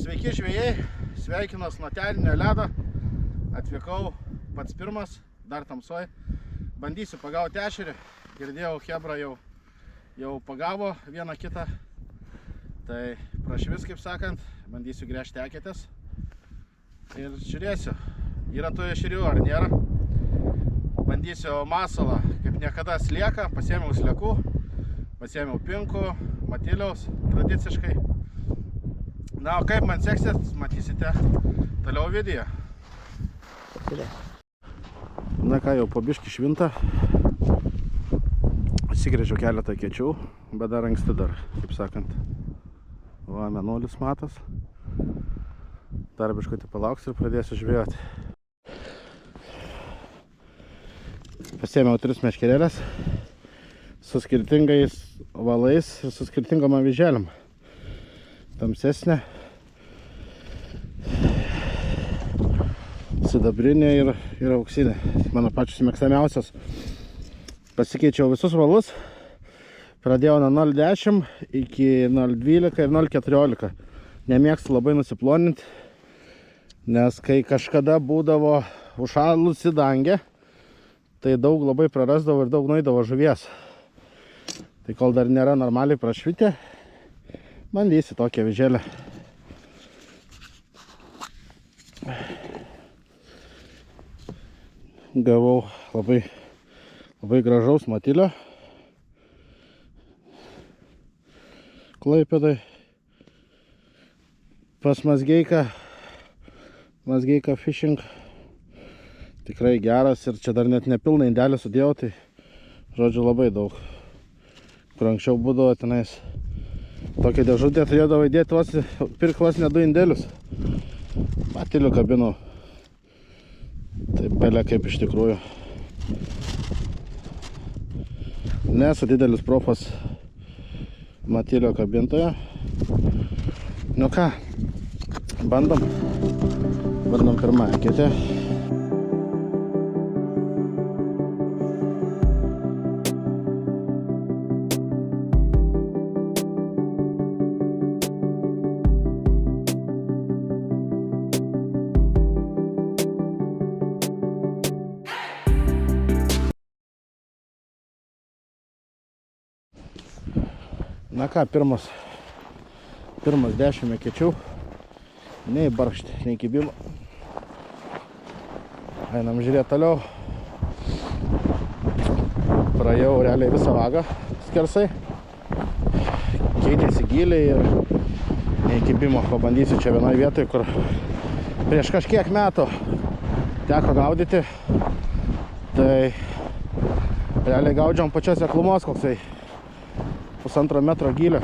Sveiki žvejai, sveikinuos nuo Teninio ledo. Atvykau pats pirmas, dar tamsoj. Bandysiu pagauti ešerį. Girdėjau, Hebra jau pagavo vieną kitą. Tai prašvis, kaip sakant, bandysiu gręžti eketės. Ir žiūrėsiu, yra tų ešerių ar nėra. Bandysiu masalą, kaip niekada slieką, pasiėmiau sliekų, pasiėmiau pinkų, matiliaus, tradiciškai. Na, o kaip man seksis, matysite toliau video. Na ką, jau po biškį švinta. Įsigrėžiau keletą kečių, bet dar anksti dar, kaip sakant. Va, mėnulis matas. Dar biškutį palauksiu ir pradėsiu žvejoti. Pasiėmiau 3 meškerėlės su skirtingais valais ir su skirtingom avižėlėm. Tamsesnė, sidabrinė ir auksinė. Mano pačios mėgstamiausios. Pasikeičiau visus valus. Pradėjau nuo 0,10 iki 0,12 ir 0,14. Nemėgstu labai nusiploninti, nes kai kažkada būdavo užšalusi dangė, tai daug labai prarasdavo ir daug nueidavo žuvies. Tai kol dar nėra normaliai prašvitę, bandysiu tokią avižėlę. Gavau labai gražaus matilio Klaipėdai. Pas Mazgeiką Fishing. Tikrai geras ir čia dar net nepilną indelį sudėjau, tai žodžiu labai daug. Kur anksčiau būdavo tenais tokia dėžutė, turėdavo įdėti pirkti vos ne 2 indėlius. Matilių kabinų. Taip belė kaip iš tikrųjų. Nesu didelis profas matilio kabintoje. Nu ką, bandom pirmą eketę. Na ką, pirmas 10 kečių, nei barkšti, nei kibimo. Einam žiūrėti toliau. Praėjau realiai visą vagą skersai. Keitėsi giliai ir nei kibimo. Pabandysiu čia vienoje vietoje, kur prieš kažkiek metų teko gaudyti. Tai realiai gaudžiam pačios seklumos koksai 1,5 metro gylio.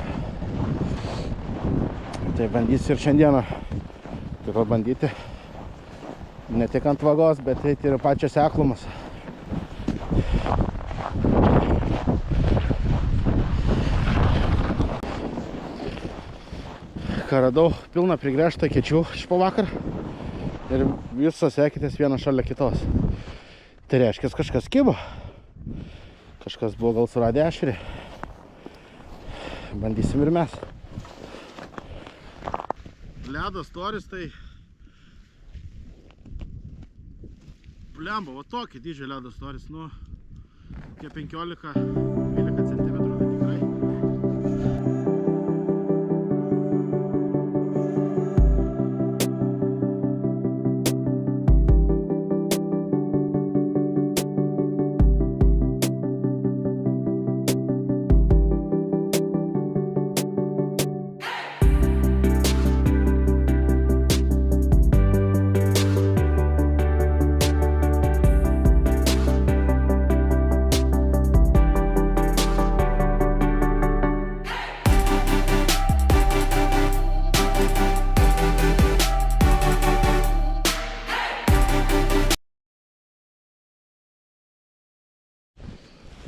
Tai bandysiu ir šiandieną taip pabandyti. Ne tik ant vagos, bet eiti ir pačios seklumas. Ką radau, pilną prigręžtą kečių iš po vakar. Ir visos eketės viena šalia kitos. Tai reiškia, kažkas kibo. Kažkas buvo gal suradę ešerį. Bandysim ir mes. Ledo storis tai blemba, va tokį dydžio ledo storis, nu, tie 15-12 cm tai tikrai.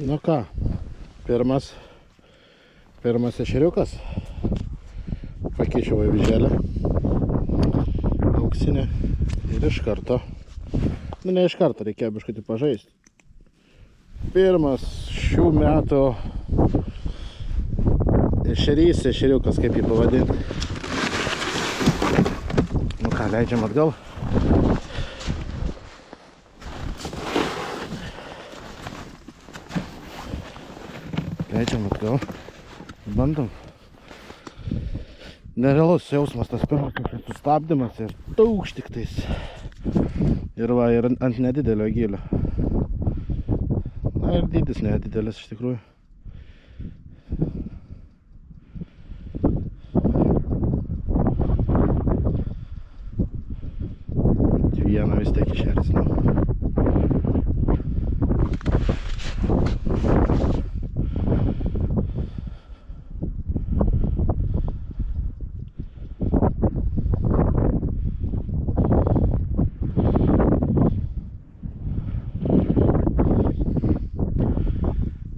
Nu ką, pirmas ešeriukas. Pakeičiau avižėlę auksinę ir iš karto, nu ne iš karto, reikėjo biškutį pažaisti. Pirmas šių metų ešerys, ešeriukas, kaip jį pavadinti. leidžiam atgal. Leidžiam atgal. Bandom. Nerealus jausmas tas pirmas sustabdymas ir daug tik tais. Ir va, ir ant nedidelio gylio. Na ir dydis nedidelis iš tikrųjų. Vieną vis tiek išersinu.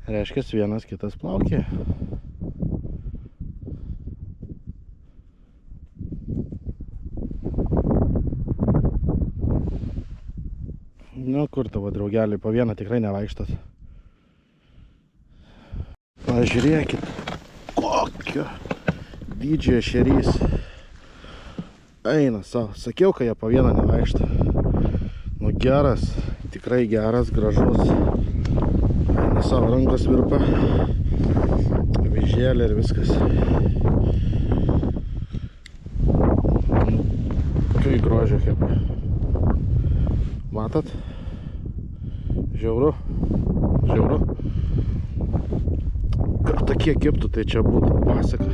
Reiškia, vienas kitas plaukė. Nu, kur tavo draugeliai, po vieną tikrai nevaikštas. Pažiūrėkit, kokio dydžio ešerys. Eina savo. Sakiau, kad jie po vieną nevaikšta. Nu, geras, tikrai geras, gražus. Eina savo, rankos virpa. Vyžėlė ir viskas. Kai grožio kaip. Matot? Žiauru. Žiauru. Kad tokie kibtų, tai čia būtų pasaka.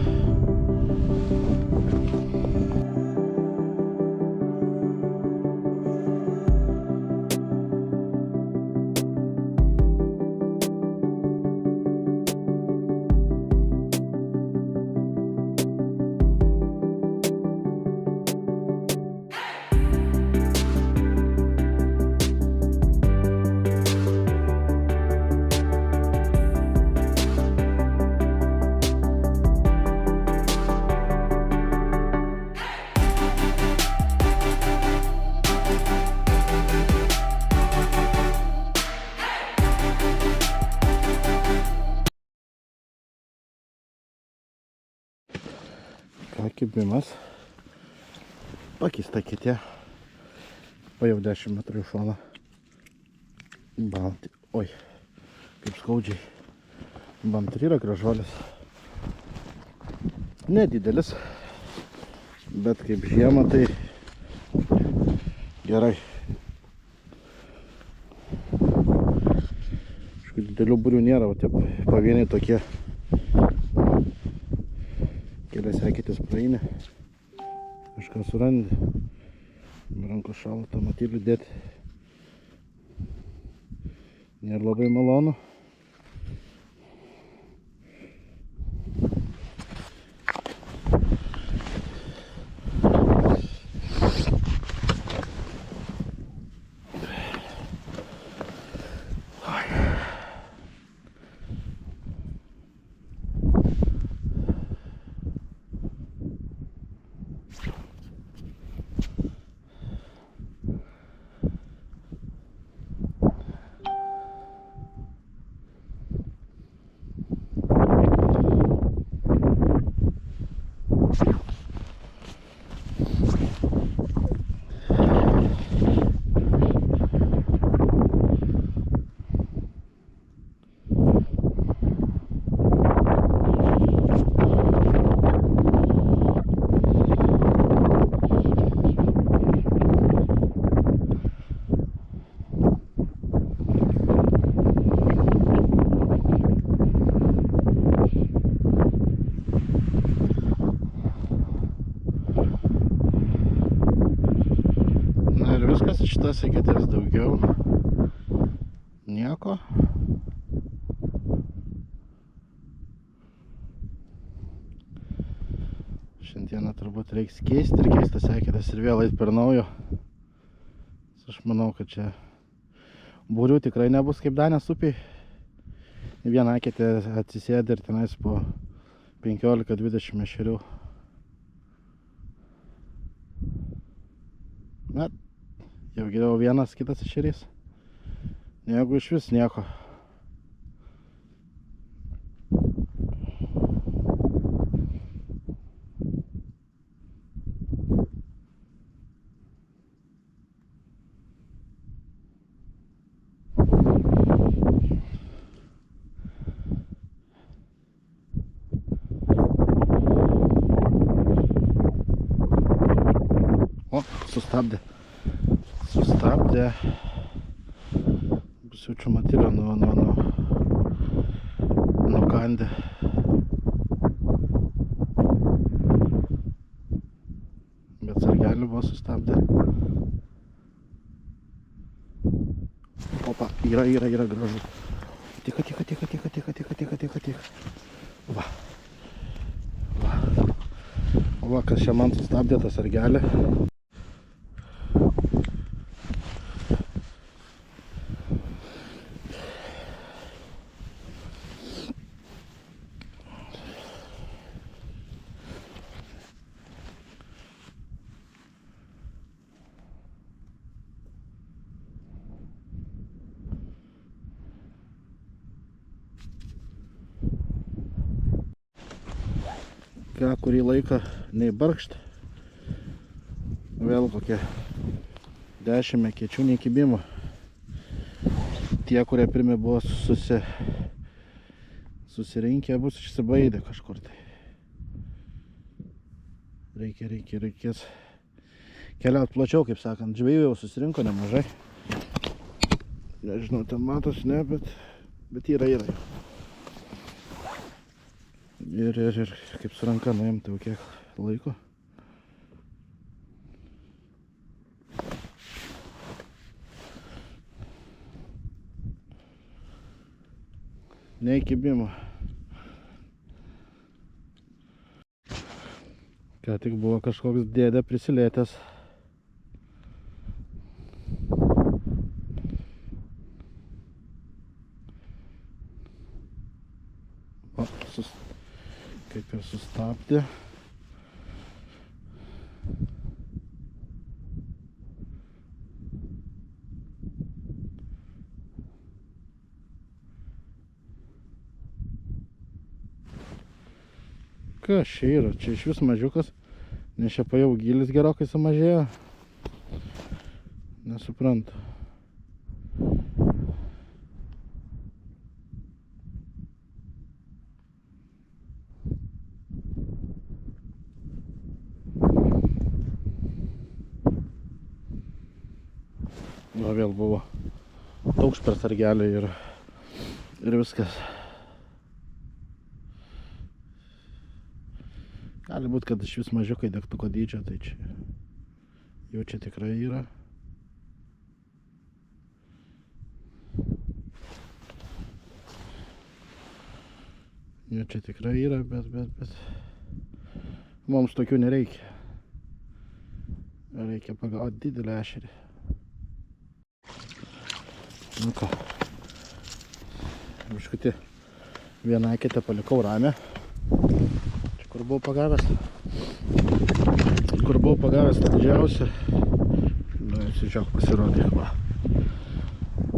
Kibimas. Pakeista kitė. O jau 10 metrų į šoną. Balti. Oi, kaip skaudžiai. Bant yra gražuolis. Nedidelis. Bet kaip žiemą tai gerai. Kažkokių didelių būrių nėra, o tie pavieniai tokie. Kelias ekitis praeina, kažką surandi, rankos šalta, matyti liūdėti. Nėra labai malonu. Šitas eketės daugiau nieko. Šiandieną turbūt reiks keisti ir keistas eketės ir vėl eit per naujo. Aš manau, kad čia būrių tikrai nebus kaip Danės upiai. Vieną eketę atsisėdė ir tenais po 15-20 ešerių. Bet jau geriau vienas kitas ešerys, negu iš vis nieko. O, sustabdė. Sustabdė. Bus jaučiu matilio nukandė. Bet sargelį buvo sustabdė. Opa, yra gražu. Tika. Va. Va, kas čia man sustabdė tą sargelį. Kurį laiką nei barkšt, vėl kokie 10 mekėčių nei kibimo. Tie, kurie pirmi buvo susirinkę, bus išsibaidė kažkur tai. Reikės keliaut plačiau, kaip sakant. Žvejų jau susirinko nemažai. Nežinau, ten matos, ne, bet yra. Ir kaip su ranka nuimti jau kiek laiko. Neįkibimo. Ką tik buvo kažkoks dėdė prisilietęs. Kaip ir sustabdė. Kas čia yra? Čia iš vis mažiukas, nes čia jau gilis gerokai sumažėjo. Nesuprantu. Va, vėl buvo daug per sargelį ir viskas. Gali būt, kad iš vis mažiukai degtuko dydžio, tai čia jau čia tikrai yra. Jau čia tikrai yra, bet mums tokių nereikia. Reikia pagauti didelį ešerį. Nu ką, biškutį vieną eketę palikau ramę. Čia kur buvau pagavęs tą didžiausią. Nu, žiūrėk, pasirodė. Va.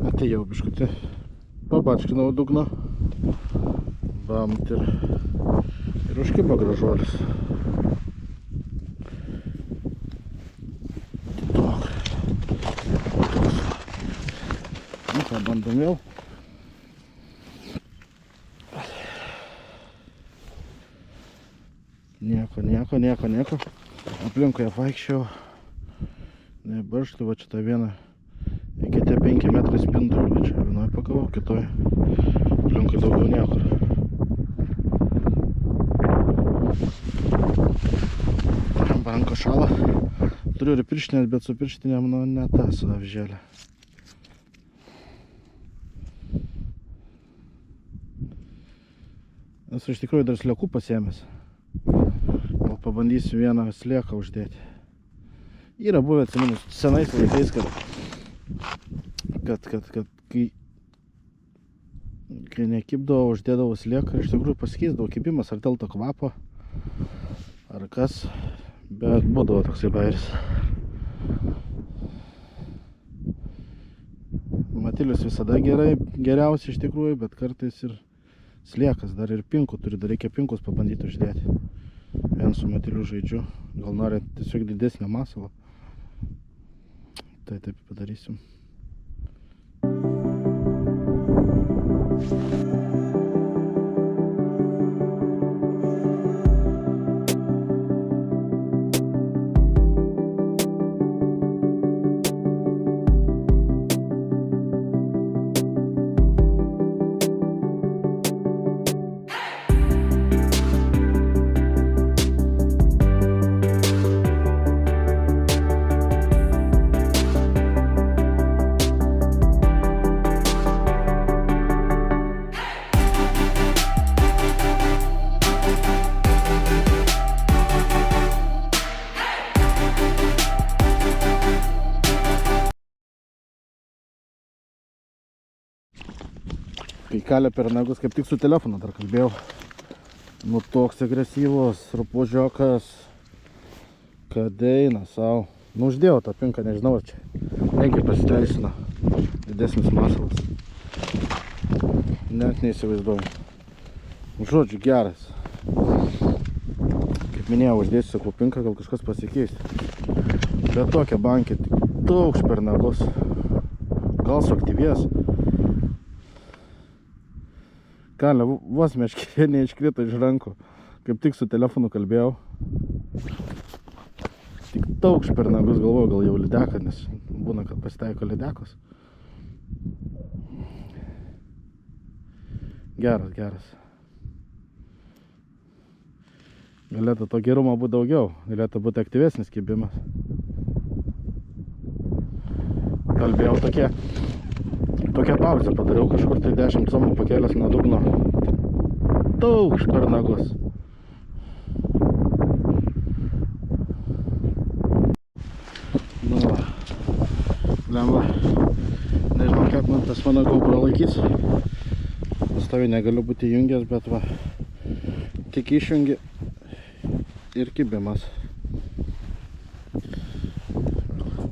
Atėjau biškutį, pabačkinau dugną. Bamt ir užkibo gražuolis. Bandom vėl. Nieko. Aplinkui apvaikščiau. Nebarštų, va čia tą vieną. Eketė 5 metrai spindulių. Čia vienoj pagavau, kitoj. Aplinkui daugiau niekur. Banko šala. Turiu ir pirštinės, bet su pirštinėm ne ta su avžėlė. Esu iš tikrųjų dar sliekų pasiėmęs. Gal pabandysiu vieną slieką uždėti. Yra buvę, atsimenu, senais laikais, kad kai nekibdavo, uždėdavo slieką, iš tikrųjų pasikeisdavo kibimas ar dėl to kvapo, ar kas, bet būdavo toksai bairis. Matilius visada geriausia iš tikrųjų, bet kartais ir sliekas, dar ir pinkų turi, dar reikia pinkus pabandyti uždėti. Vien su matiliu žaidžiu, gal nori tiesiog didesnio masalo. Tai taip padarysim. įkalė per nagus, kaip tik su telefonu dar kalbėjau. Nu toks agresyvus, rupužiokas, kad eina savo. Nu uždėjau tą pinką, nežinau, ar čia penkiai pasiteisino. Didesnis masalas. Net neįsivaizduoju. Žodžiu, geras. Kaip minėjau, uždėsiu sakau pinką, gal kažkas pasikeis. Bet tokia bankė, daug per nagus. Gal suaktyvės. Kalė, vos meškerė neiškrito iš rankų. Kaip tik su telefonu kalbėjau. Tik daug per nagus galvoju, gal jau lydeka, nes būna, kad pasitaiko lydekos. Geras, geras. Galėtų to gerumo būti daugiau, galėtų būti aktyvesnis kibimas. Kalbėjau tokią pauzę padariau, kažkur tai 10 cm pakėlęs nuo dugno. Daug per nagus. Nu va, lemba. Nežinau, kiek man tas mano GoPro laikys. Pastoviai negaliu būti jungęs, bet va, tik išjungi ir kibimas.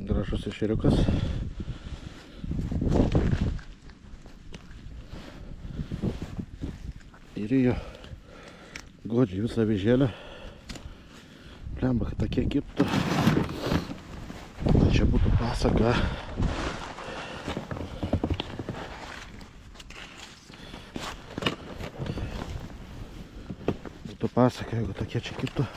Gražus ešeriukas. Ir jo godžiai visą vežėlę. Lemba, kad tokie kiptų. Čia būtų pasaka. Būtų pasaka, jeigu tokie čia kiptų.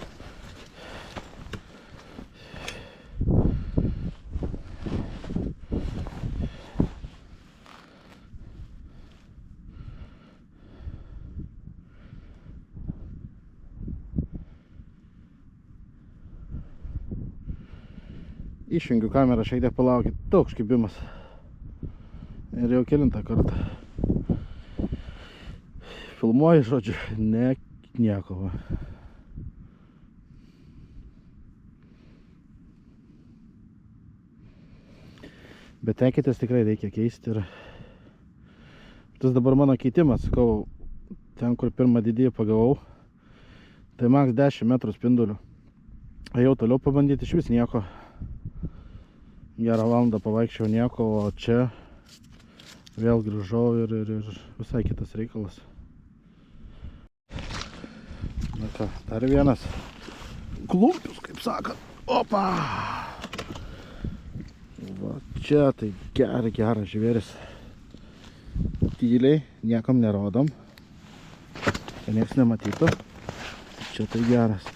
Išjungiu kamerą, šiek tiek palaukit, toks kibimas. Ir jau kelintą kartą. Filmuoju, žodžiu, nieko. Va. Bet tenkitės tikrai reikia keisti. Ir tas dabar mano keitimas, sakau, ten kur pirmą didįjį pagavau, tai maks 10 metrų spindulių. Ėjau toliau pabandyti, iš vis nieko. Gerą valandą pavaikščiau nieko, o čia vėl grįžau ir visai kitas reikalas. Na ką, dar vienas klumpius, kaip sakant. Opa! Va čia tai geras žvėris. Tyliai, niekam nerodom. Kad nieks nematytų. Čia tai geras.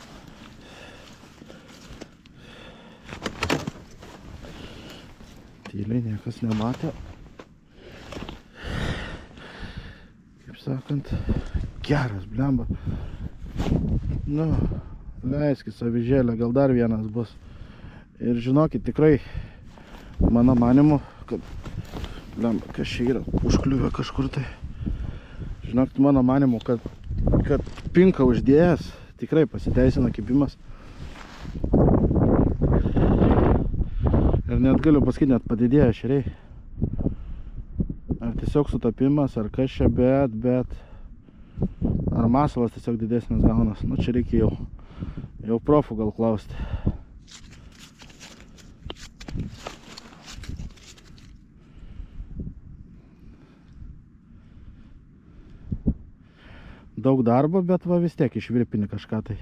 Tyliai, niekas nematė. Kaip sakant, geras, blemba. Nu, leiskis avižėlę, gal dar vienas bus. Ir žinokit, tikrai, mano manimu, kad, blemba, kas čia yra, užkliuvę kažkur tai. Žinokit, mano manimu, kad pinką uždėjęs, tikrai pasiteisina kibimas. Ir net galiu pasakyti, net padidėjo ešeriai. Ar tiesiog sutapimas, ar kas čia, bet ar masalas tiesiog didesnis gaunas. Nu, čia reikia jau profų gal klausti. Daug darbo, bet va vis tiek išvirpini kažką tai.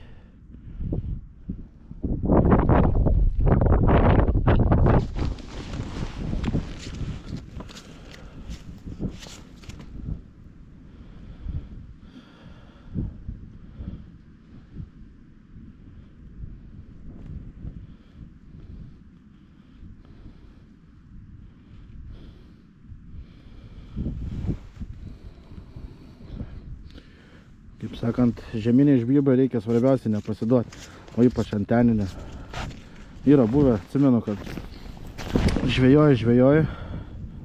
Kaip sakant, žeminiai žvybai reikia svarbiausiai nepasiduoti, o ypač anteninė. Yra buvę, atsimenu, kad žvejoju,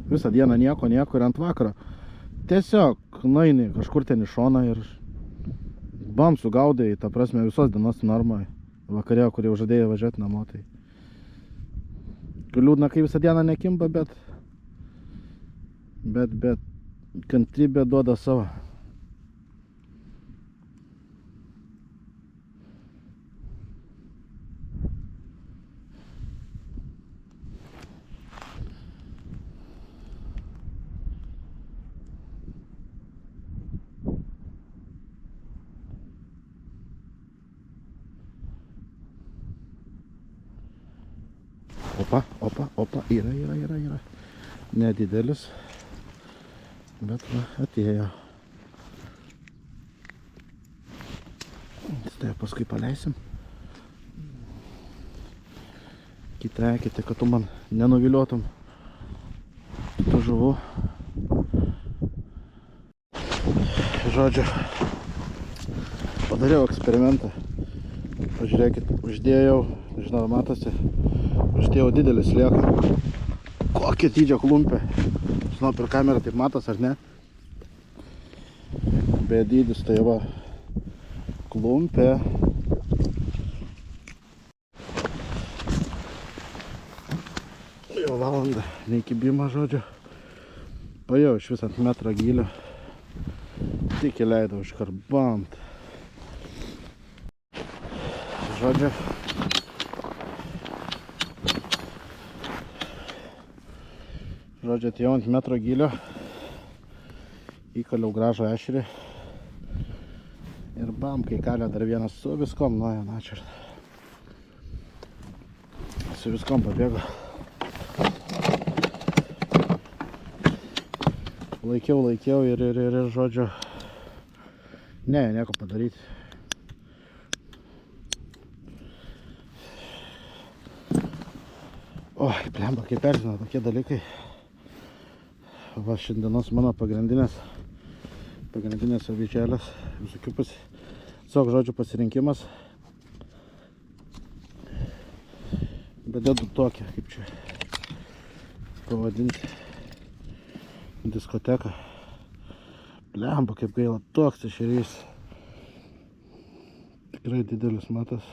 visą dieną nieko ir ant vakaro. Tiesiog nueini kažkur ten į šoną ir bam sugaudai, ta prasme, visos dienos normai. Vakarėjo, kur jau žadėjai važiuoti namo. Tai liūdna, kai visą dieną nekimba, bet Kantrybė duoda savo. Opa, yra. Nedidelis, bet va, atėjo. Tai paskui paleisim. Kitą, kad tu man nenuviliotum tų žuvų. Žodžiu, padariau eksperimentą. Pažiūrėkit, uždėjau, nežinau, matosi, uždėjau didelį slieką. Kokio dydžio klumpė. Žinau, per kamerą taip matos, ar ne? Bet dydis tai va klumpė. Jau valandą neįkibimą, žodžiu. Pajau iš vis ant metro gylio. Tik įleidau iškart bamt. Žodžiu. Atėjau ant metro gylio, įkaliau gražų ešerį ir bam, kai kalė dar vienas su viskom, nuoja, načert. Su viskom pabėgo. Laikiau ir žodžiu, nieko padaryti. Oi, plemba, kaip erzina tokie dalykai. Va, šiandienos mano pagrindinės avyčelės, visokių tiesiog žodžių pasirinkimas. Bet dedu tokią, kaip čia pavadinti, diskoteką. Plemba, kaip gaila, toks ešerys. Tikrai didelis matas.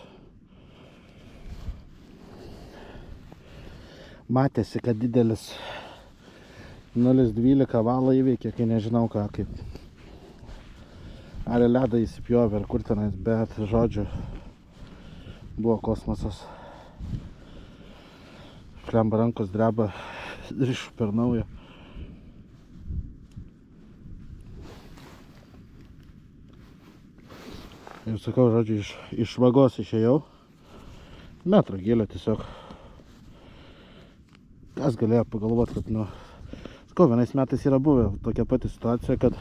Matėsi, kad didelis. 0,12 valą įveikė, kai nežinau ką, kaip. Ar ledą įsipjovė, ar kur tenais, bet, žodžiu, buvo kosmosas. Plemba, rankos dreba, rišu per naują. Ir sakau, žodžiu, iš vagos išėjau. Metro gylio tiesiog. Kas galėjo pagalvoti, kad, nu, vienais metais yra buvę tokia pati situacija, kad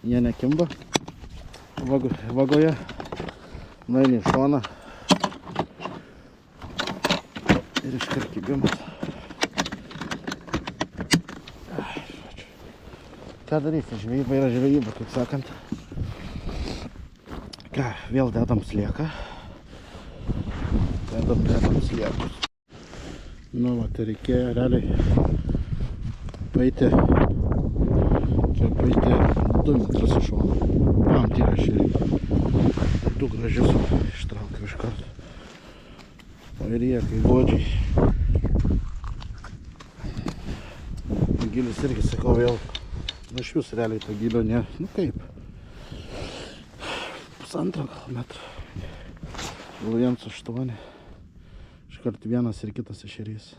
jie nekimba vagoje, nueini į šoną ir iškart kibimas. Ką darysi, žvejyba yra žvejyba, kaip sakant. Ką, vėl dedam slieką. Dedam sliekus. Nu, va, tai reikėjo realiai paeiti 2 metrus iš šono. Bam, tyra ešerį. 2 gražius ištraukiau iš karto. O ir jie, kai godžiai. Gilis irgi, sakau, vėl, nu, iš vis realiai to gilio ne, nu kaip, 1,5 metro. Gal 1,8. Iškart vienas ir kitas ešerys.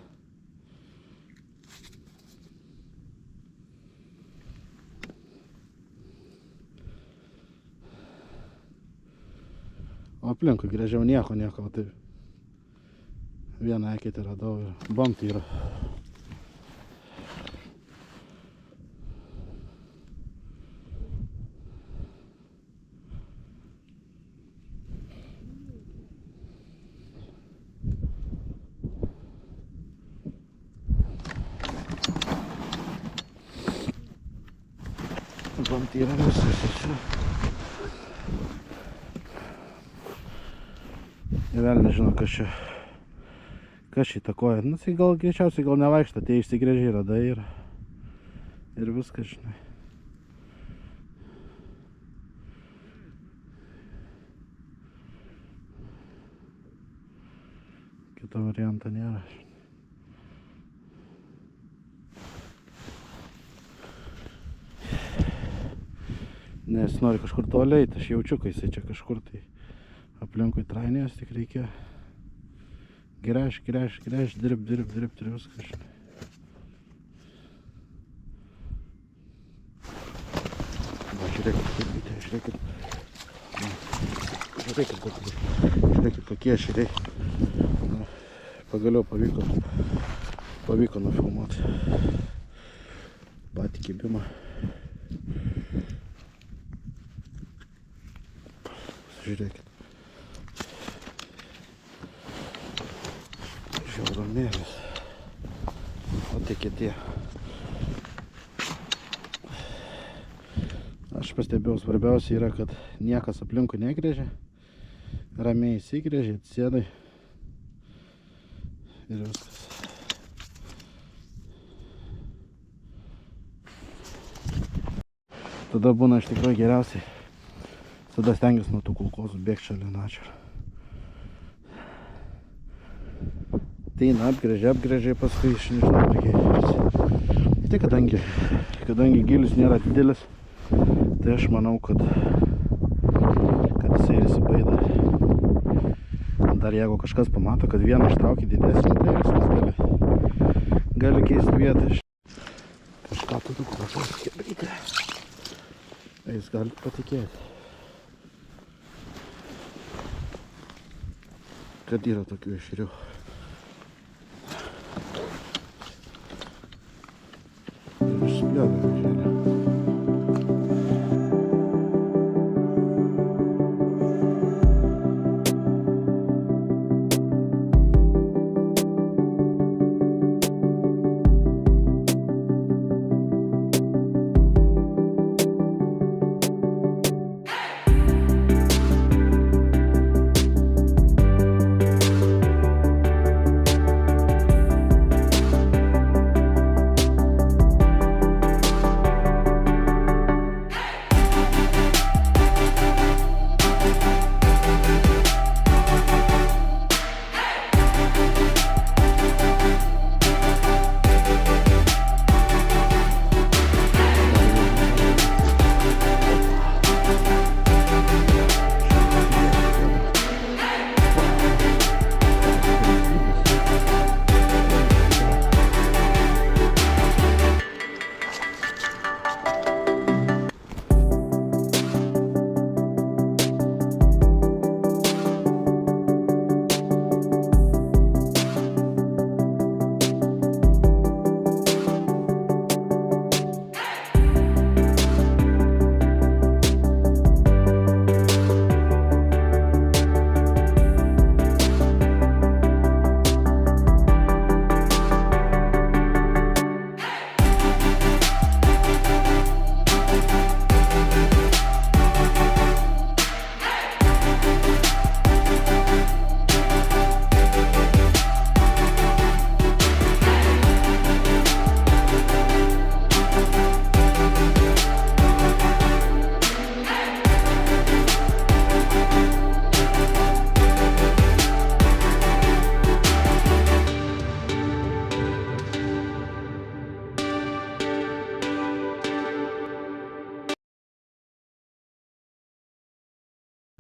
O aplinkui grėžiau nieko, tai vieną eketį radau ir bam tyra. Bam tyra viskas ir čia. Vėl nežinau, kas čia įtakoja. Nu, tai gal greičiausiai gal nevaikšta, tie išsigrėžiai radai ir viskas, žinai. Kito varianto nėra. nes jis nori kažkur toliai, aš jaučiu, kai jisai čia kažkur tai aplinkui trainės, tik reikia gręž, dirb ir viskas. Va, žiūrėkit, kokie šeriai. Pagaliau pavyko nufilmuoti patį kibimą. Žiūrėkit. Žiaurumėlis. O tai kitie. Aš pastebėjau, svarbiausia yra, kad niekas aplinkui negrėžia. Ramiai įsigrėžia, atsėdai. Ir viskas. Tada būna iš tikrųjų geriausiai. Tada stengiuosi nuo tų kulkos bėgti šalia načio. Ateina, apgrėžia, paskui iš nežinau, reikia. Tai kadangi gilis nėra didelis, tai aš manau, kad jisai įsibaido. Dar jeigu kažkas pamato, kad vieną ištraukia didesnį, tai viskas gali keisti vietą. Kažką turiu kruopos kebryti. Jūs galite patikėti, kad yra tokių ešerių. Ir išspjovė žėlę.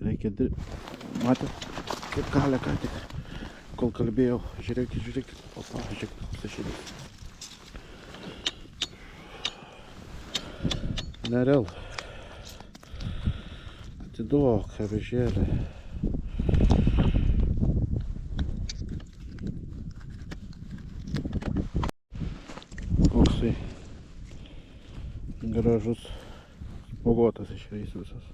Reikia dirbti. Matėt, kaip kalė ką tik, kol kalbėjau. Žiūrėkit. Opa, žiūrėkit, koks ešerys. Nereal. Atiduok, avižėlė. Koksai gražus, spuoguotas ešerys visas.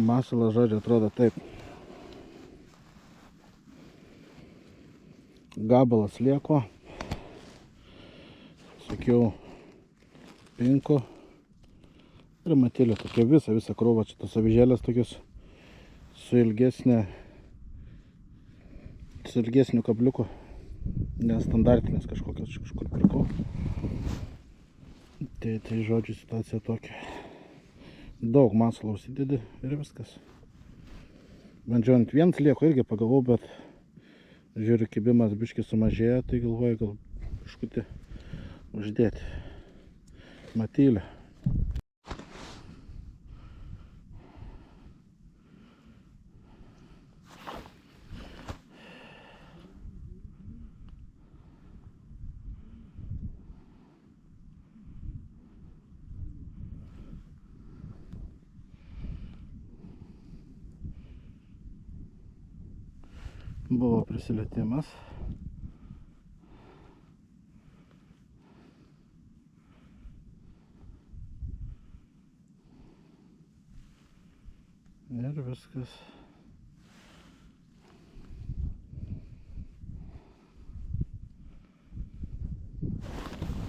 Masalas, žodžiu, atrodo taip. Gabalas lieko. Sakiau, pinku. Ir matėlė tokia visą krūvą, čia tos avižėlės tokius su ilgesniu kabliuku, nestandartinės kažkokios kažkur pirkau. Tai žodžiu situacija tokia. Daug masalo užsidedi ir viskas. Bandžiau ant vienas lieko irgi pagalvau, bet žiūriu, kibimas biškį sumažėjo, tai galvoju gal kažkutį uždėti. Matėlė. Buvo prisilietimas. Ir viskas.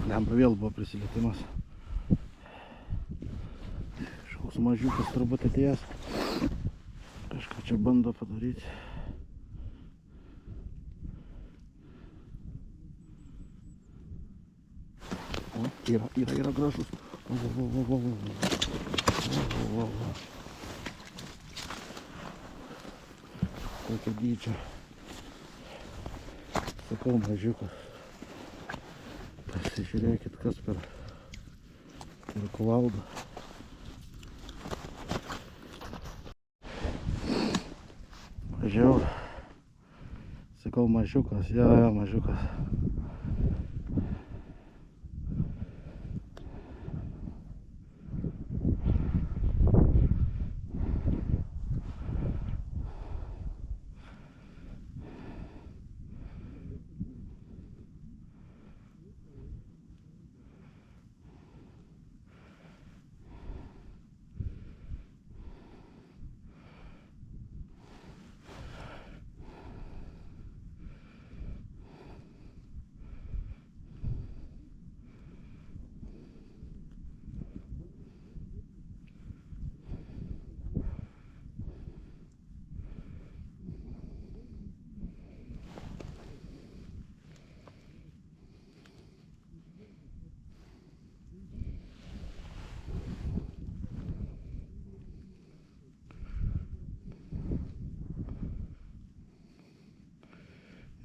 Lemba vėl buvo prisilietimas. Kažkoks mažiukas turbūt atėjęs. Kažką čia bando padaryti. Yra gražus. Kokio dydžio. Sakau, mažiukas. Pasižiūrėkit, kas per kuvaldą. Mažiau. Sakau, mažiukas. Ja, mažiukas.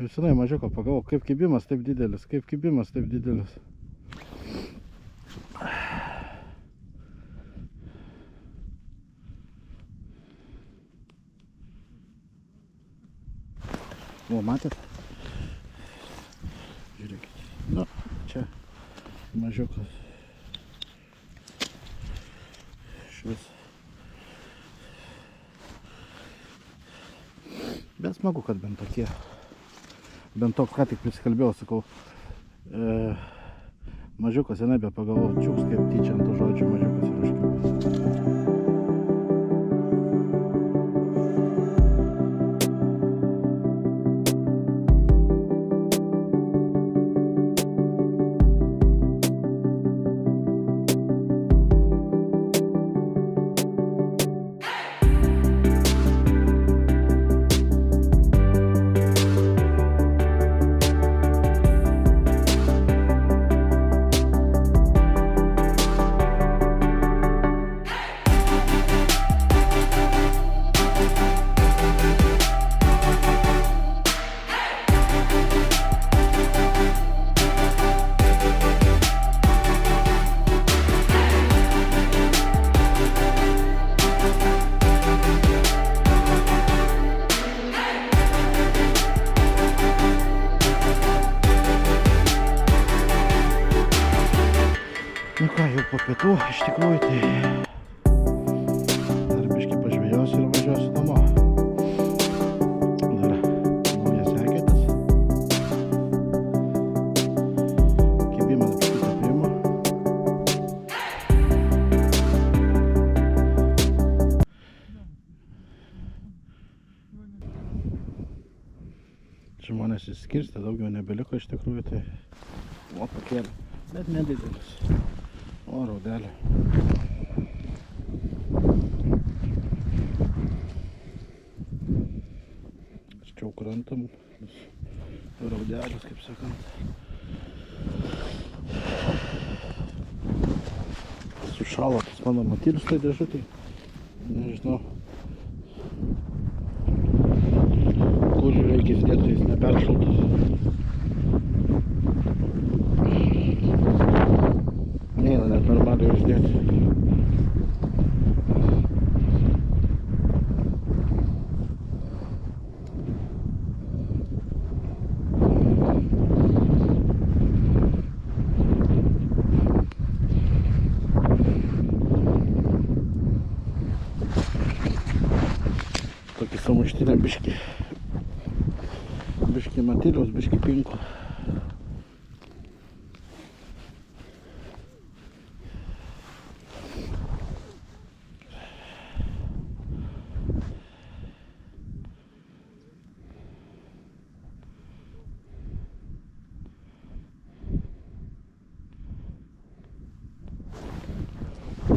Ir senai mažiuką pagalvojau, kaip kibimas taip didelis, O, matėt? Žiūrėkit. Nu, čia mažiukas. Švis. Bet smagu, kad bent tokie. Bent to, ką tik prisikalbėjau, sakau, mažiukas, senai be pagalvojau, čiūks kaip tyčia ant to žodžio mažiukas ir užkipas. Nu ką, jau po pietų, iš tikrųjų, tai dar biškį pažvejosiu ir važiuosiu namo. Dar naujas eketas. Kibimas biškį taprimo. Žmonės išskirstė, daugiau nebeliko iš tikrųjų, tai o pakėlė, bet nedidelis. O, raudelė. arčiau krantam, raudelis, kaip sakant. Sušalo tas mano matylius tai dėžutėj, nežinau. Kur reikia įsidėti, tai jis neperšaltas. Neina net normaliai uždėti. Tokį sumuštinę biškį matiliaus, biškį pinko.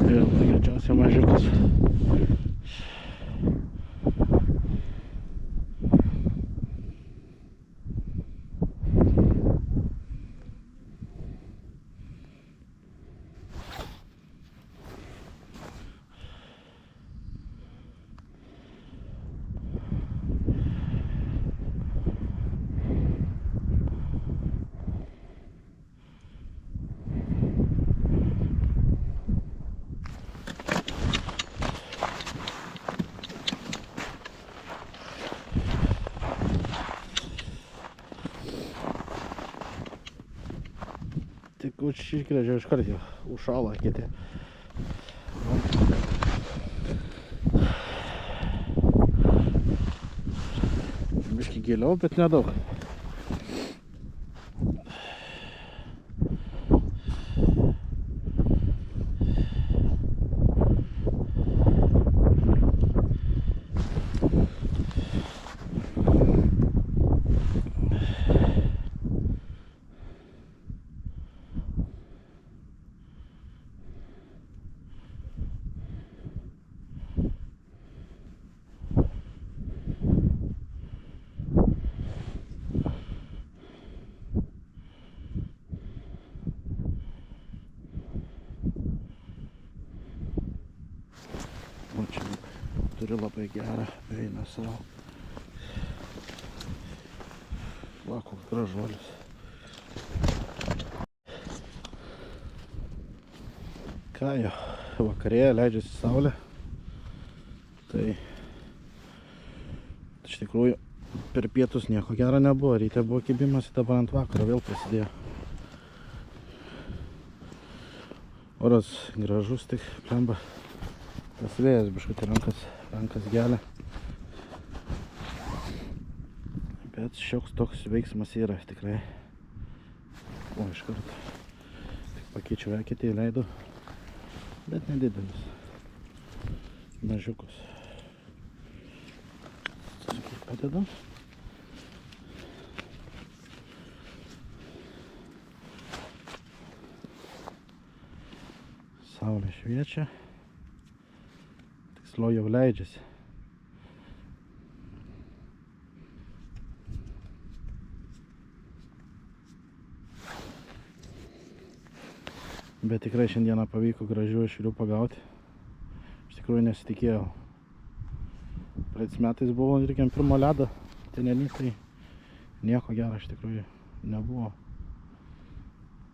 Ir greičiausiai mažiukas. Tik išgrėžiau iškart jau, užšalo kiti. Biškį giliau, bet nedaug. O čia turi labai gerą eina savo. Va, koks gražuolis. Ką jau, vakarėje leidžiasi saulė. Tai iš tikrųjų per pietus nieko gero nebuvo. Ryte buvo kibimas, dabar ant vakaro vėl prasidėjo. Oras gražus, tik plemba. Tas vėjas biškutį rankas gelia. Bet šioks toks veiksmas yra tikrai. O, iš karto. Tik pakeičiau eketį, įleidau. Bet nedidelis. Mažiukus. Sakyk, padedam. Saulė šviečia. Tiksliau jau leidžiasi. Bet tikrai šiandieną pavyko gražių ešerių pagauti. Iš tikrųjų nesitikėjau. Praeitais metais buvo irgi ant pirmo ledo. Tai nieko gero iš tikrųjų nebuvo.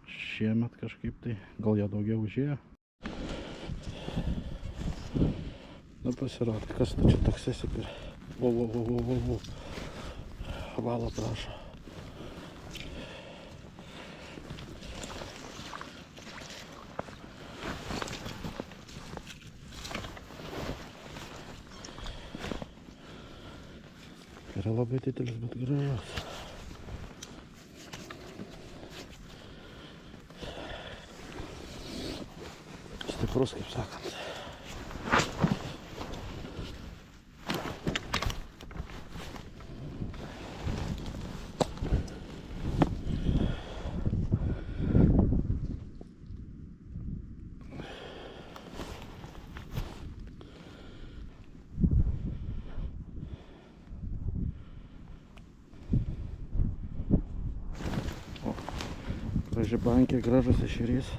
Šiemet kažkaip tai gal jie daugiau užėjo. Na pasirodė, kas tu čia toks esi per... Valo prašo. Yra labai didelis, bet gražus. Stiprus, kaip sakant. Graži bankė, gražus ešerys.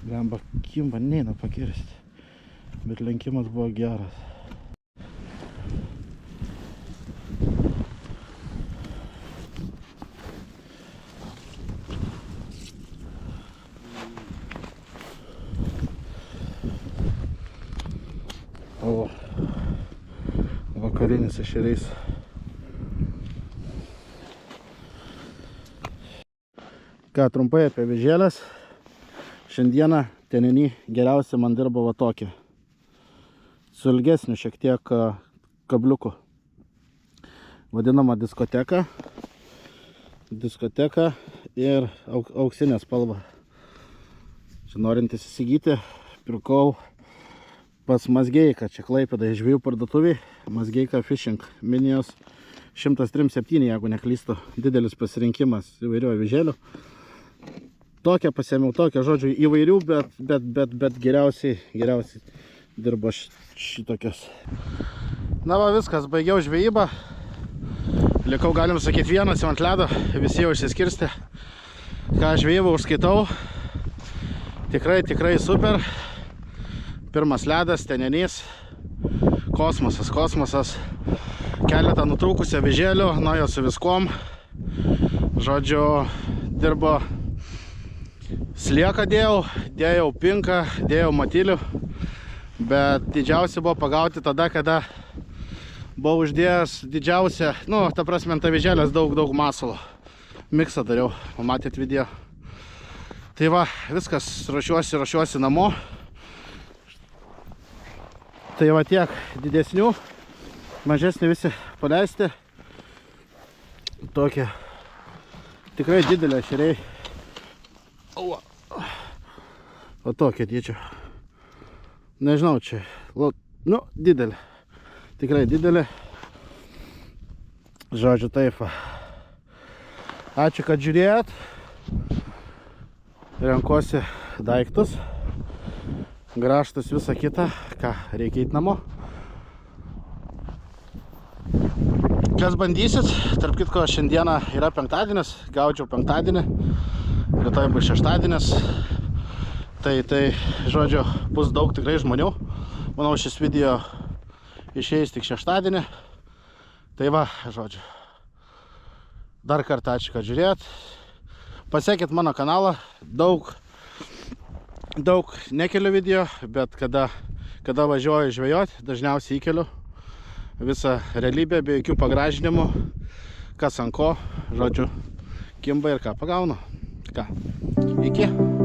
Lemba kimba neina pakirsti, bet lenkimas buvo geras. O, vakarinis ešerys. Ką, trumpai apie vėžėlės. Šiandieną tenenį geriausia man dirbo va tokia. Su ilgesniu šiek tiek kabliuku. Vadinama diskoteka. Diskoteka ir auksinė spalva. Čia norintis įsigyti, pirkau pas Mazgeiką. Čia Klaipėda žvejų parduotuvėj. Mazgeika Fishing. Minijos 137, jeigu neklystu. Didelis pasirinkimas įvairių avižėlių. Tokią pasėmiau, tokią, žodžiu, įvairių, bet geriausiai dirbo šitokios. Na va, viskas, baigiau žvejybą. Likau, galim sakyti, vienas jau ant ledo, visi jau išsiskirstė. Ką žvejybą užskaitau, tikrai super. Pirmas ledas, tenenys, kosmosas. Keletą nutrūkusių avižėlių, nuėjo su viskom. Žodžiu, dirbo. Slieką dėjau pinką, dėjau matilių, bet didžiausia buvo pagauti tada, kada buvau uždėjęs didžiausią, ta prasme, ant avižėlės daug masalo. Miksą dariau, pamatėt video. Tai va, viskas, ruošiuosi namo. Tai va tiek didesnių, mažesnį visi paleisti. Tokie tikrai didelė ešeriai. O tokia dydžio. Nežinau, čia, didelė. Tikrai didelė. Žodžiu, taip. Ačiū, kad žiūrėjot. Renkuosi daiktus. Grąžtus, visą kitą. Ką, reikia eiti namo. Kas bandysit? Tarp kitko, šiandieną yra penktadienis. Gaudžiau penktadienį. Rytoj bus šeštadienis. Tai, žodžiu, bus daug tikrai žmonių. Manau, šis video išeis tik šeštadienį. Tai va, žodžiu. Dar kartą ačiū, kad žiūrėjot. Pasekit mano kanalą. Daug nekeliu video, bet kada važiuoju žvejoti, dažniausiai įkeliu visą realybę, be jokių pagražinimų. Kas ant ko, žodžiu, kimba ir ką pagaunu. Ką, iki.